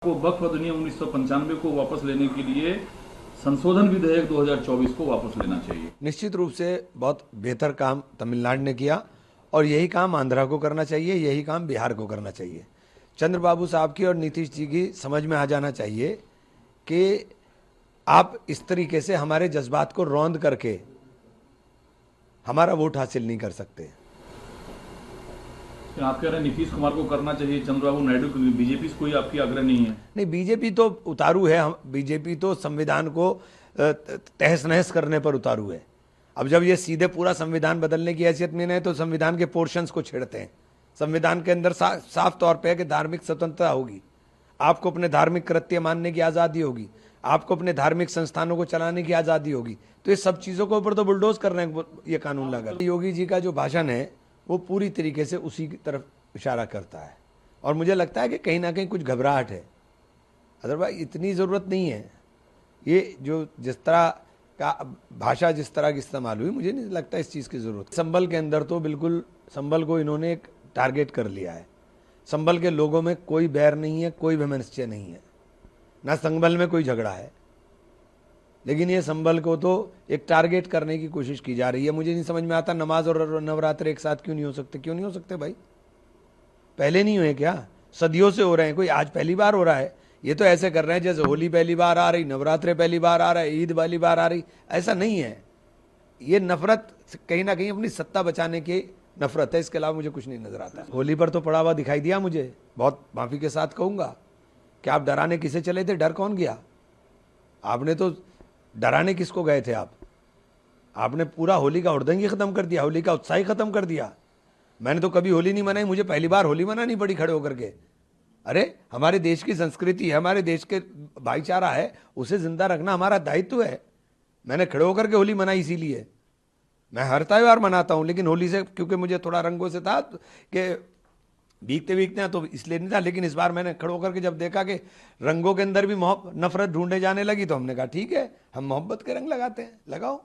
को वक्फ अधिनियम 1995 को वापस लेने के लिए संशोधन विधेयक 2024 को वापस लेना चाहिए। निश्चित रूप से बहुत बेहतर काम तमिलनाडु ने किया और यही काम आंध्रा को करना चाहिए, यही काम बिहार को करना चाहिए। चंद्रबाबू साहब की और नीतीश जी की समझ में आ जाना चाहिए कि आप इस तरीके से हमारे जज्बात को रौंद करके हमारा वोट हासिल नहीं कर सकते। आप कह रहे हैं नीतीश कुमार को करना चाहिए, चंद्रबाबू नायडू को, बीजेपी से कोई आपकी आग्रह नहीं है? नहीं, बीजेपी तो उतारू है। हम बीजेपी तो संविधान को तहस नहस करने पर उतारू है। अब जब ये सीधे पूरा संविधान बदलने की हैसियत में नहीं तो संविधान के पोर्शंस को छेड़ते हैं। संविधान के अंदर साफ तौर पे है कि धार्मिक स्वतंत्रता होगी, आपको अपने धार्मिक कृत्य मानने की आज़ादी होगी, आपको अपने धार्मिक संस्थानों को चलाने की आज़ादी होगी। तो ये सब चीज़ों के ऊपर तो बुलडोज कर रहे हैं ये कानून लगा। योगी जी का जो भाषण है वो पूरी तरीके से उसी की तरफ इशारा करता है और मुझे लगता है कि कहीं ना कहीं कुछ घबराहट है। अदरवाइज इतनी ज़रूरत नहीं है। ये जो जिस तरह का भाषा जिस तरह की इस्तेमाल हुई, मुझे नहीं लगता इस चीज़ की ज़रूरत। संभल के अंदर तो बिल्कुल संभल को इन्होंने एक टारगेट कर लिया है। संभल के लोगों में कोई बैर नहीं है, कोई वैमनस्य नहीं है, ना संभल में कोई झगड़ा है, लेकिन ये संभल को तो एक टारगेट करने की कोशिश की जा रही है। मुझे नहीं समझ में आता नमाज और नवरात्र एक साथ क्यों नहीं हो सकते? क्यों नहीं हो सकते भाई? पहले नहीं हुए क्या? सदियों से हो रहे हैं, कोई आज पहली बार हो रहा है? ये तो ऐसे कर रहे हैं जैसे होली पहली बार आ रही, नवरात्रे पहली बार आ रहा है, ईद पहली बार आ रही। ऐसा नहीं है। ये नफरत कहीं ना कहीं अपनी सत्ता बचाने की नफरत है, इसके अलावा मुझे कुछ नहीं नजर आता। होली पर तो पड़ा हुआ दिखाई दिया मुझे, बहुत माफी के साथ कहूंगा कि आप डराने किसे चले थे? डर कौन गया? आपने तो डराने किसको गए थे? आपने पूरा होली का हुड़दंग ही खत्म कर दिया, होली का उत्साह ही खत्म कर दिया। मैंने तो कभी होली नहीं मनाई, मुझे पहली बार होली मनानी पड़ी खड़े होकर के। अरे हमारे देश की संस्कृति है, हमारे देश के भाईचारा है, उसे जिंदा रखना हमारा दायित्व है। मैंने खड़े होकर के होली मनाई, इसीलिए मैं हर त्योहार मनाता हूं, लेकिन होली से क्योंकि मुझे थोड़ा रंगों से था कि भीगते भीगते हैं तो इसलिए नहीं था। लेकिन इस बार मैंने खड़े होकर के जब देखा कि रंगों के अंदर भी नफरत ढूंढने जाने लगी तो हमने कहा ठीक है, हम मोहब्बत के रंग लगाते हैं, लगाओ।